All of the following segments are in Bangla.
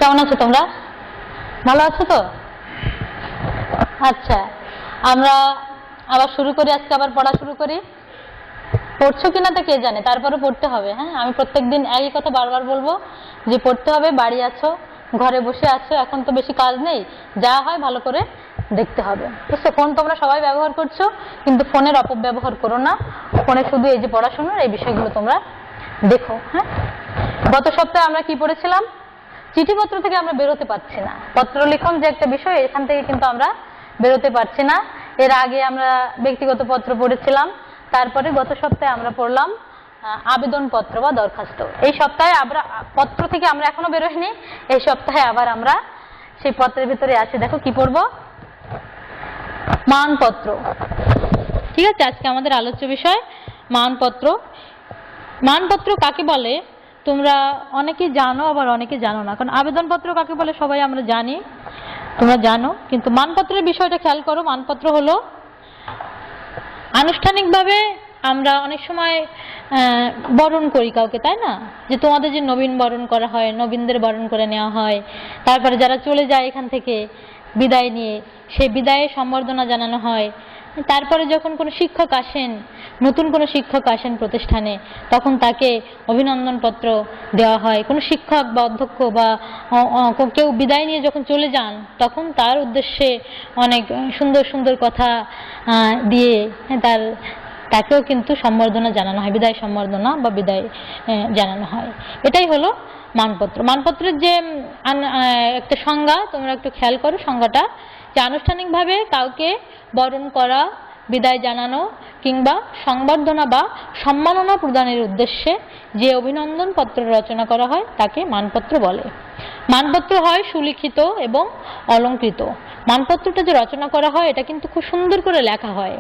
কেমন আছো তোমরা? ভালো আছো তো? আচ্ছা, আমরা আবার শুরু করি। আজকে আবার পড়া শুরু করি। পড়ছো কিনা তা কে জানে, তারপরে পড়তে হবে। হ্যাঁ, আমি প্রত্যেকদিন একই কথা বারবার বলবো যে পড়তে হবে। বাড়ি আছো, ঘরে বসে আছো, এখন তো বেশি কাজ নেই, যা হয় ভালো করে দেখতে হবে, বুঝছো? ফোন তোমরা সবাই ব্যবহার করছো, কিন্তু ফোনের অপব্যবহার করো না। ফোনে শুধু এই যে পড়াশোনার এই বিষয়গুলো তোমরা দেখো। হ্যাঁ, গত সপ্তাহে আমরা কি পড়েছিলাম? চিঠিপত্র থেকে আমরা বেরোতে পারছি না। পত্র লিখন যে একটা বিষয়, এখান থেকে কিন্তু আমরা বেরোতে পারছি না। এর আগে আমরা ব্যক্তিগত পত্র পড়েছিলাম, তারপরে গত সপ্তাহে আমরা পড়লাম আবেদন পত্র বা দরখাস্ত। এই সপ্তাহে আমরা পত্র থেকে আমরা এখনো বেরোইনি, এই সপ্তাহে আবার আমরা সেই পত্রের ভিতরে আছি। দেখো কি পড়বো? মানপত্র। ঠিক আছে, আজকে আমাদের আলোচ্য বিষয় মানপত্র। মানপত্র কাকে বলে তোমরা অনেকে জানো, আবার অনেকে জানো না। কারণ আবেদনপত্র কাকে বলে সবাই আমরা জানি, তোমরা জানো, কিন্তু মানপত্রের বিষয়টা খেয়াল করো। মানপত্র হলো আনুষ্ঠানিকভাবে আমরা অনেক সময় বরণ করি কাউকে, তাই না? যে তোমাদের যে নবীন বরণ করা হয়, নবীনদের বরণ করে নেওয়া হয়, তারপরে যারা চলে যায় এখান থেকে বিদায় নিয়ে, সেই বিদায়ে সম্বর্ধনা জানানো হয়। তারপরে যখন কোনো শিক্ষক আসেন, নতুন কোনো শিক্ষক আসেন প্রতিষ্ঠানে, তখন তাকে অভিনন্দন পত্র দেওয়া হয়। কোনো শিক্ষক বা অধ্যক্ষ বা কেউ বিদায় নিয়ে যখন চলে যান, তখন তার উদ্দেশ্যে অনেক সুন্দর সুন্দর কথা দিয়ে তাকেও কিন্তু সম্বর্ধনা জানানো হয়, বিদায় সম্বর্ধনা বা বিদায় জানানো হয়। এটাই হলো মানপত্র। মানপত্রের যে একটা সংজ্ঞা তোমরা একটু খেয়াল করো। সংজ্ঞাটা যে আনুষ্ঠানিকভাবে কাউকে বরণ করা, বিদায় জানানো কিংবা সংবর্ধনা বা সম্মাননা প্রদানের উদ্দেশ্যে যে অভিনন্দন পত্র রচনা করা হয় তাকে মানপত্র বলে। মানপত্র হয় সুলিখিত এবং অলংকৃত। মানপত্রটা যে রচনা করা হয় এটা কিন্তু খুব সুন্দর করে লেখা হয়।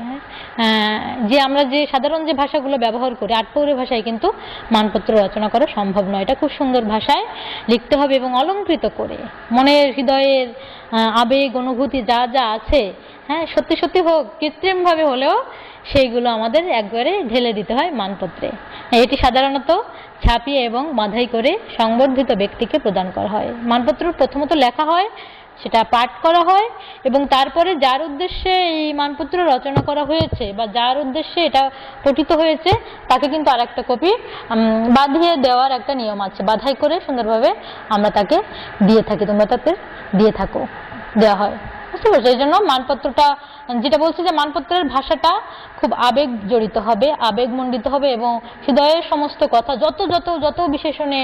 যে আমরা যে সাধারণ যে ভাষাগুলো ব্যবহার করি, আটপৌরে ভাষায় কিন্তু মানপত্র রচনা করা সম্ভব নয়। এটা খুব সুন্দর ভাষায় লিখতে হবে এবং অলংকৃত করে মনের হৃদয়ের আবেগ অনুভূতি যা যা আছে, হ্যাঁ, সত্যি সত্যি হোক, কৃত্রিমভাবে হলেও সেইগুলো আমাদের একবারে ঢেলে দিতে হয় মানপত্রে। এটি সাধারণত ছাপিয়ে এবং বাঁধাই করে সংবর্ধিত ব্যক্তিকে প্রদান করা হয়। মানপত্র প্রথমত লেখা হয়, সেটা পাঠ করা হয়, এবং তারপরে যার উদ্দেশ্যে এই মানপত্র রচনা করা হয়েছে বা যার উদ্দেশ্যে এটা পঠিত হয়েছে তাকে কিন্তু আর একটা কপি বাঁধিয়ে দেওয়ার একটা নিয়ম আছে। বাঁধাই করে সুন্দরভাবে আমরা তাকে দিয়ে থাকি, তোমরা তাকে দিয়ে থাকো, দেওয়া হয়, বুঝতে পারছো? এই জন্য মানপত্রটা, যেটা বলছি যে মানপত্রের ভাষাটা খুব আবেগ জড়িত হবে, আবেগমণ্ডিত হবে, এবং হৃদয়ের সমস্ত কথা যত যত যত বিশেষণে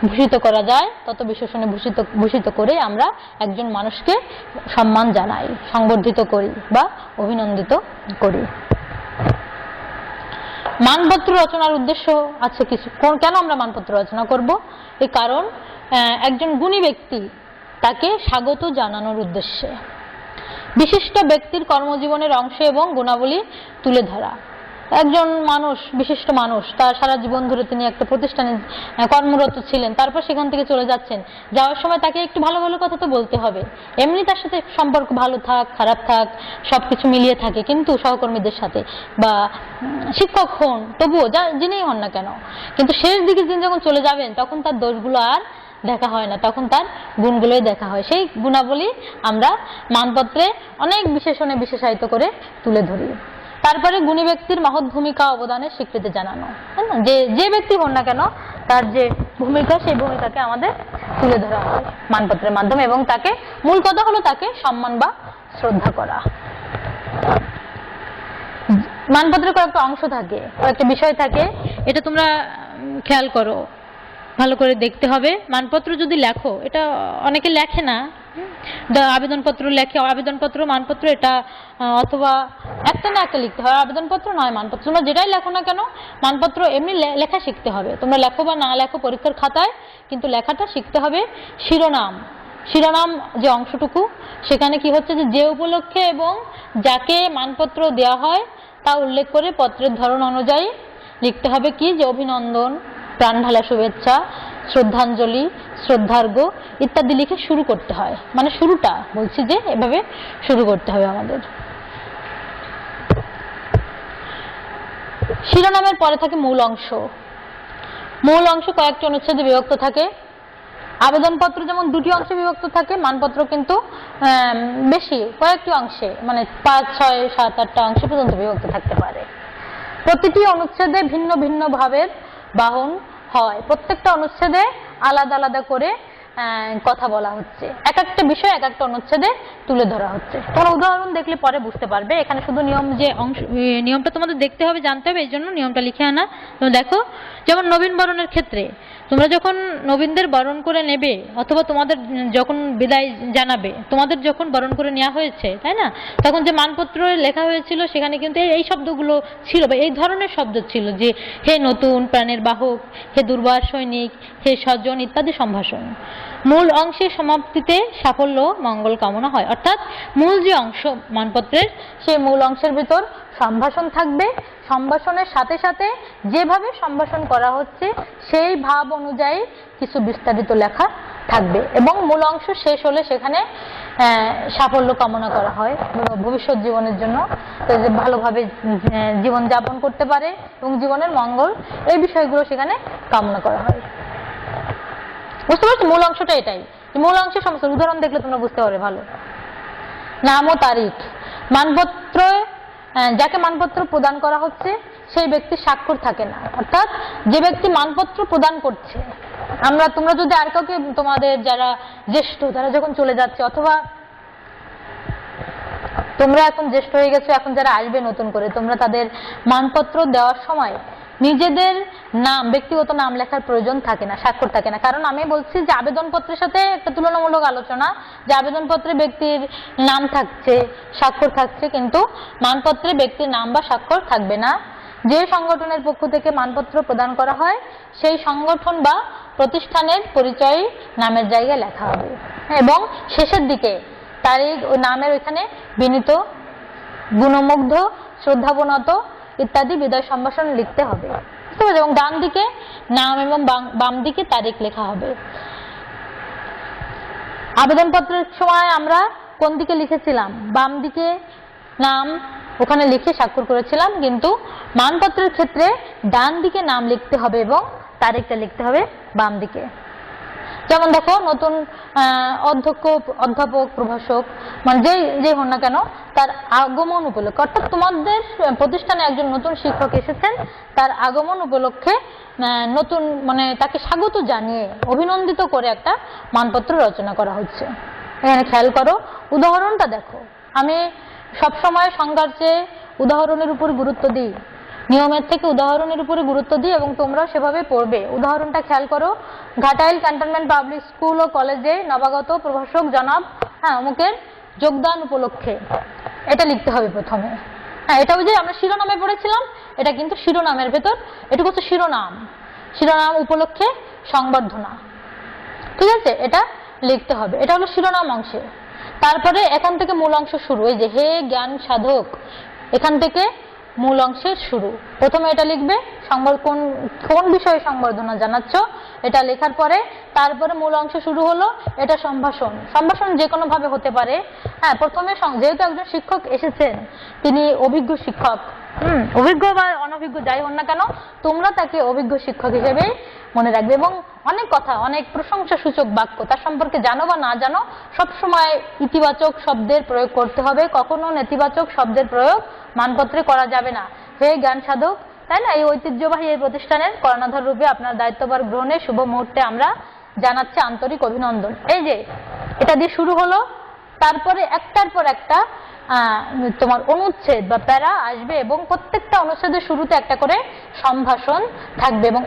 ভূষিত করা যায় তত বিশেষণে ভূষিত করে আমরা একজন মানুষকে সম্মান জানাই, সংবর্ধিত করি বা অভিনন্দিত করি। মানপত্র রচনার উদ্দেশ্য আছে কিছু। কেন আমরা মানপত্র রচনা করব? এই কারণ একজন গুণী ব্যক্তি, তাকে স্বাগত জানানোর উদ্দেশ্যে বিশিষ্ট ব্যক্তির কর্মজীবনের অংশ এবং গুণাবলী তুলে ধরা। একজন মানুষ, বিশিষ্ট মানুষ, তার সারা জীবন ধরে তিনি একটা প্রতিষ্ঠানে কর্মরত ছিলেন, তারপর সেখান থেকে চলে যাচ্ছেন। যাওয়ার সময় তাকে একটু ভালো ভালো কথা তো বলতে হবে। এমনি তার সাথে সম্পর্ক ভালো থাক খারাপ থাক সবকিছু মিলিয়ে থাকে, কিন্তু সহকর্মীদের সাথে বা শিক্ষক হন, তবুও যিনিই হন না কেন, কিন্তু শেষ দিকে তিনি যখন চলে যাবেন তখন তার দোষগুলো আর দেখা হয় না, তখন তার গুণগুলোই দেখা হয়। সেই গুণাবলী আমরা মানপত্রে অনেক বিশেষণে বিশেষায়িত করে তুলে ধরি। তারপরে গুণী ব্যক্তির মহৎ ভূমিকা অবদানের স্বীকৃতি জানানো, তাই না? যে ব্যক্তি হন না কেন তার যে ভূমিকা, সেই ভূমিকাকে আমাদের তুলে ধরা হয় মানপত্রের মাধ্যমে, এবং তাকে, মূল কথা হলো তাকে সম্মান বা শ্রদ্ধা করা। মানপত্রের কয়েকটা অংশ থাকে, কয়েকটা বিষয় থাকে, এটা তোমরা খেয়াল করো, ভালো করে দেখতে হবে। মানপত্র যদি লেখো, এটা অনেকে লেখে না, আবেদনপত্র লেখে, আবেদনপত্র মানপত্র এটা অথবা একটা না একটা লিখতে হয়, আবেদনপত্র নয় মানপত্র। তোমরা যেটাই লেখো না কেন মানপত্র এমনি লেখা শিখতে হবে। তোমরা লেখো বা না লেখো পরীক্ষার খাতায়, কিন্তু লেখাটা শিখতে হবে। শিরোনাম যে অংশটুকু, সেখানে কি হচ্ছে যে উপলক্ষে এবং যাকে মানপত্র দেওয়া হয় তা উল্লেখ করে পত্রের ধরন অনুযায়ী লিখতে হবে কি, যে অভিনন্দন, প্রাণঢালা শুভেচ্ছা, শ্রদ্ধাঞ্জলি, শ্রদ্ধার্ঘ্য ইত্যাদি লিখে শুরু করতে হয়। মানে শুরুটা বলছি যে এভাবে শুরু করতে হবে আমাদের। শিরোনামের পরে থাকে মূল অংশ। মূল অংশ কয়েকটি অনুচ্ছেদে বিভক্ত থাকে। আবেদনপত্র যেমন দুটি অংশে বিভক্ত থাকে, মানপত্র কিন্তু বেশি কয়েকটি অংশে, মানে 5, 6, 7, 8টা অংশে পর্যন্ত বিভক্ত থাকতে পারে। প্রতিটি অনুচ্ছেদে ভিন্ন ভিন্ন ভাবের বাহন হয়, প্রত্যেকটা অনুচ্ছেদে আলাদা আলাদা করে কথা বলা হচ্ছে, এক একটা বিষয় এক একটা অনুচ্ছেদে তুলে ধরা হচ্ছে। তোমরা উদাহরণ দেখলে পরে বুঝতে পারবে। এখানে শুধু নিয়মটা তোমাদের দেখতে হবে, জানতে হবে, এই জন্য নিয়মটা লিখে আনা। তোমরা দেখো, যেমন নবীন বরণের ক্ষেত্রে তোমরা যখন নবীনদের বরণ করে নেবে, অথবা তোমাদের যখন বিদায় জানাবে, তোমাদের যখন বরণ করে নেওয়া হয়েছে, তাই না, তখন যে মানপত্র লেখা হয়েছিল সেখানে কিন্তু এই শব্দগুলো ছিল, বা এই ধরনের শব্দ ছিল, যে হে নতুন প্রাণের বাহক, হে দুর্বার সৈনিক, হে স্বজন ইত্যাদি সম্ভাষণ। মূল অংশের সমাপ্তিতে সাফল্য মঙ্গল কামনা হয়, অর্থাৎ মূল যে অংশ মানপত্রের, সেই মূল অংশের ভিতর সম্ভাষণ থাকবে। সম্ভাষণের সাথে সাথে যেভাবে সম্ভাষণ করা হচ্ছে সেই ভাব অনুযায়ী কিছু বিস্তারিত লেখা থাকবে, এবং মূল অংশ শেষ হলে সেখানে সাফল্য কামনা করা হয় ভবিষ্যৎ জীবনের জন্য, যে ভালোভাবে জীবন যাপন করতে পারে এবং জীবনের মঙ্গল, এই বিষয়গুলো সেখানে কামনা করা হয়। বুঝতে পারছো? মূল অংশটা এটাই। মূল অংশের সমস্ত উদাহরণ দেখলে তোমরা বুঝতে পারবে ভালো। নাম ও তারিখ। মানপত্র, যাকে মানপত্র প্রদান করা হচ্ছে সেই ব্যক্তির স্বাক্ষর থাকে না, অর্থাৎ যে ব্যক্তি মানপত্র প্রদান করছে, তোমরা যদি আর কাউকে, তোমাদের যারা জ্যেষ্ঠ তারা যখন চলে যাচ্ছে, অথবা তোমরা এখন জ্যেষ্ঠ হয়ে গেছো, এখন যারা আসবে নতুন করে, তোমরা তাদের মানপত্র দেওয়ার সময় নিজেদের নাম, ব্যক্তিগত নাম লেখার প্রয়োজন থাকে না, স্বাক্ষর থাকে না। কারণ আমি বলছি যে আবেদনপত্রের সাথে একটা তুলনামূলক আলোচনা, যে আবেদনপত্রে ব্যক্তির নাম থাকছে, স্বাক্ষর থাকছে, কিন্তু মানপত্রে ব্যক্তির নাম বা স্বাক্ষর থাকবে না। যে সংগঠনের পক্ষ থেকে মানপত্র প্রদান করা হয় সেই সংগঠন বা প্রতিষ্ঠানের পরিচয় নামের জায়গায় লেখা হবে, এবং শেষের দিকে তারিখ ও নামের ওইখানে বিনীত, গুণমুগ্ধ, শ্রদ্ধাবনত ইত্যাদি বিদায় সম্ভাষণ লিখতে হবে, এবং ডান দিকে নাম এবং বাম দিকে তারিখ লেখা হবে। আবেদনপত্রের সময় আমরা কোন দিকে লিখেছিলাম? বাম দিকে নাম ওখানে লিখে স্বাক্ষর করেছিলাম, কিন্তু মানপত্রের ক্ষেত্রে ডান দিকে নাম লিখতে হবে এবং তারিখটা লিখতে হবে বাম দিকে। যেমন দেখো, নতুন অধ্যাপক, প্রভাষক, মানে যেই হন না কেন, তার আগমন উপলক্ষে, অর্থাৎ তোমাদের প্রতিষ্ঠানে একজন নতুন শিক্ষক এসেছেন, তার আগমন উপলক্ষে নতুন, মানে তাকে স্বাগত জানিয়ে অভিনন্দিত করে একটা মানপত্র রচনা করা হচ্ছে। এখানে খেয়াল করো, উদাহরণটা দেখো। আমি সবসময় সংজ্ঞার চেয়ে উদাহরণের উপর গুরুত্ব দিই, নিয়মের থেকে উদাহরণের উপরে গুরুত্ব দিই, এবং তোমরাও সেভাবে পড়বে। উদাহরণটা খেয়াল করো। ঘাটাইল ক্যান্টনমেন্ট পাবলিক স্কুল ও কলেজে নবাগত প্রভাষক জনাব অমুকের যোগদান উপলক্ষে, এটা লিখতে হবে প্রথমে। এটা ওই যে আমরা শিরোনামে পড়েছিলাম, এটা কিন্তু শিরোনামের ভেতর, এটুকু হচ্ছে শিরোনাম, শিরোনাম উপলক্ষে সংবর্ধনা, ঠিক আছে, এটা লিখতে হবে। এটা হলো শিরোনাম অংশে। তারপরে এখান থেকে মূল অংশ শুরু, এই যে হে জ্ঞান সাধক, এখান থেকে মূল অংশের শুরু। প্রথমে এটা লিখবে, কোন বিষয়ে সংবর্ধনা জানাচ্ছ, এটা লেখার পরে তারপরে মূল অংশ শুরু হলো। এটা সম্ভাষণ, সম্ভাষণ যে কোনো ভাবে হতে পারে। প্রথমে যেহেতু একজন শিক্ষক এসেছেন, তিনি অভিজ্ঞ শিক্ষক, অভিজ্ঞ বা অনভিজ্ঞ যাই হন না কেন, তোমরা তাকে অভিজ্ঞ শিক্ষক হিসেবে মনে রাখবে, এবং অনেক কথা, অনেক প্রশংসা সূচক বাক্য তার সম্পর্কে জানো বা না জানো, সবসময় ইতিবাচক শব্দের প্রয়োগ করতে হবে। কখনো নেতিবাচক শব্দের প্রয়োগ মানপত্রে করা যাবে না। হে জ্ঞান সাধক, তাই না, এই ঐতিহ্যবাহী এই প্রতিষ্ঠানের কর্ণধার রূপে আপনার দায়িত্বভার গ্রহণের শুভ মুহূর্তে আমরা জানাচ্ছি আন্তরিক অভিনন্দন। এই যে এটা দিয়ে শুরু হলো, তারপরে একটার পর একটা তোমার অনুচ্ছেদ বা প্যারা আসবে, এবং প্রত্যেকটা অনুচ্ছেদের শুরুতে একটা করে সম্ভাষণ থাকবে, এবং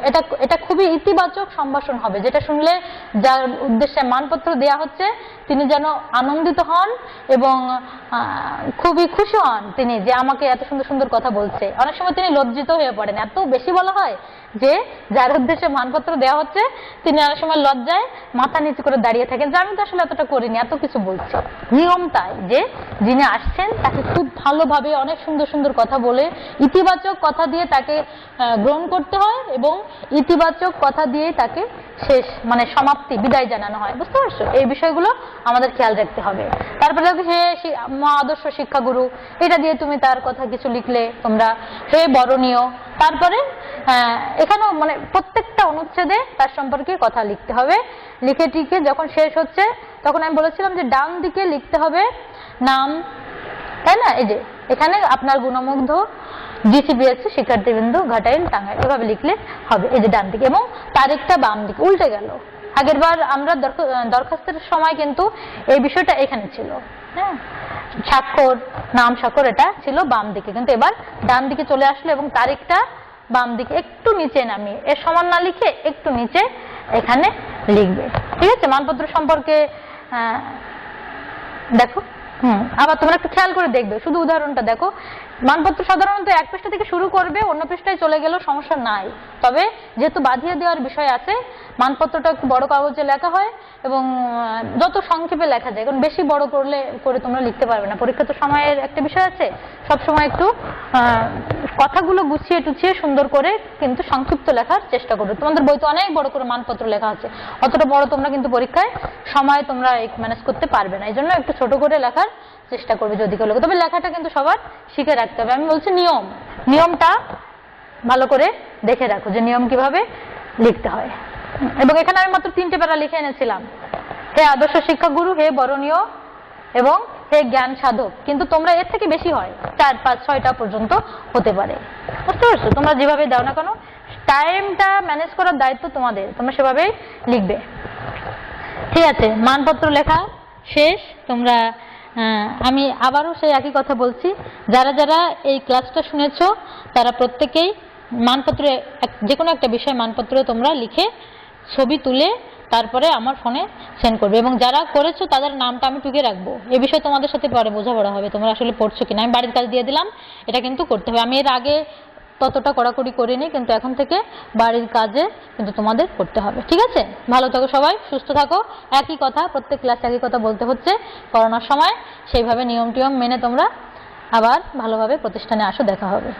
এটা খুবই ইতিবাচক সম্ভাষণ হবে, যেটা শুনলে যার উদ্দেশ্যে মানপত্র দেয়া হচ্ছে তিনি যেন আনন্দিত হন এবং খুবই খুশি হন, তিনি যে আমাকে এত সুন্দর সুন্দর কথা বলছে। অনেক সময় তিনি লজ্জিত হয়ে পড়েন, এত বেশি বলা হয় যে যার উদ্দেশ্যে মানপত্র দেওয়া হচ্ছে তিনি অনেক সময় লজ্জায় মাথা নিচু করে দাঁড়িয়ে থাকেন, যে আমি তো আসলে এতটা করিনি, এত কিছু বলছি। নিয়ম তাই যে যিনি আসছেন তাকে খুব ভালোভাবে অনেক সুন্দর সুন্দর কথা বলে ইতিবাচক কথা দিয়ে তাকে গ্রহণ করতে হয়, এবং ইতিবাচক কথা দিয়ে তাকে শেষ, মানে সমাপ্তি, বিদায় জানানো হয়। বুঝতে পারছো? এই বিষয়গুলো আমাদের খেয়াল রাখতে হবে। তারপরে হে আদর্শ শিক্ষাগুরু, এটা দিয়ে তুমি তার কথা কিছু লিখলে তোমরা, হে বরণীয়, তারপরে এখানেও মানে প্রত্যেকটা অনুচ্ছেদে তার সম্পর্কে কথা লিখতে হবে। লিখে টিকে যখন শেষ হচ্ছে তখন আমি বলেছিলাম যে ডান দিকে লিখতে হবে নাম, তাই না? এই যে এখানে আপনার গুণমুগ্ধ জিসিবিএসসি শিক্ষার্থীবৃন্দ ঘাটাইল টাঙ্গাইল এভাবে লিখলে হবে, এই যে ডান দিকে, এবং তারিখটা বাম দিকে উল্টে গেল। আগেরবার আমরা দরখাস্তের সময় কিন্তু এই বিষয়টা এখানে ছিল, হ্যাঁ, স্বাক্ষর, নাম স্বাক্ষর এটা ছিল বাম দিকে, কিন্তু এবার ডান দিকে চলে আসলো এবং তারিখটা বাম দিকে একটু নিচে নামিয়ে, এর সমান না লিখে একটু নিচে এখানে লিখবে, ঠিক আছে? মানপত্র সম্পর্কে দেখো, আবার তোমরা একটু খেয়াল করে দেখবে, শুধু উদাহরণটা দেখো। মানপত্র সাধারণত এক পৃষ্ঠা থেকে শুরু করবে, অন্য পৃষ্ঠায় চলে গেলেও সমস্যা নাই, তবে যেহেতু বাঁধিয়ে দেওয়ার বিষয় আছে, মানপত্রটা একটু বড় কাগজে লেখা হয় এবং যত সংক্ষেপে লেখা যায়, কারণ বেশি বড় করে তোমরা লিখতে পারবে না। পরীক্ষা তো সময়ের একটা বিষয় আছে, সবসময় একটু কথাগুলো গুছিয়ে টুছিয়ে সুন্দর করে কিন্তু সংক্ষিপ্ত লেখার চেষ্টা করবে। তোমাদের বই তো অনেক বড় করে মানপত্র লেখা আছে, অতটা বড় তোমরা কিন্তু পরীক্ষায় সময় তোমরা ম্যানেজ করতে পারবে না, এই জন্য একটু ছোট করে লেখার চেষ্টা করবে যদি কেউ লেখে। তবে লেখাটা কিন্তু সবার শিখে রাখতে হবে। আমি বলছি নিয়মটা ভালো করে দেখে রাখো যে নিয়ম কিভাবে লিখতে হয়। এবং এখানে আমি মাত্র 3টে প্যারা লিখে এনেছিলাম, হে আদর্শ শিক্ষাগুরু, হে বরণীয় এবং হে জ্ঞান সাধক, কিন্তু তোমরা এর থেকে বেশি হয়, 4, 5, 6টা পর্যন্ত হতে পারে, বুঝতে পারছো? তোমরা যেভাবে দাও না কেন, টাইমটা ম্যানেজ করার দায়িত্ব তোমাদের, তোমরা সেভাবেই লিখবে, ঠিক আছে? মানপত্র লেখা শেষ। তোমরা আমি আবারও সেই একই কথা বলছি, যারা যারা এই ক্লাসটা শুনেছো তারা প্রত্যেকেই মানপত্রে যে কোনো একটা বিষয় মানপত্রে তোমরা লিখে ছবি তুলে তারপরে আমার ফোনে সেন্ড করবে, এবং যারা করেছো তাদের নামটা আমি টুকে রাখবো। এ বিষয়ে তোমাদের সাথে পরে বোঝাপড়া হবে তোমরা আসলে পড়ছো কিনা। আমি বাড়ির কাজ দিয়ে দিলাম, এটা কিন্তু করতে হবে। আমি এর আগে ততটা কড়াকড়ি করিনি, কিন্তু এখন থেকে বাড়ির কাজে কিন্তু তোমাদের করতে হবে, ঠিক আছে? ভালো থাকো সবাই, সুস্থ থাকো। একই কথা, প্রত্যেক ক্লাসে একই কথা বলতে হচ্ছে করোনার সময়, সেইভাবে নিয়ম টিয়ম মেনে তোমরা আবার ভালোভাবে প্রতিষ্ঠানে আসো, দেখা হবে।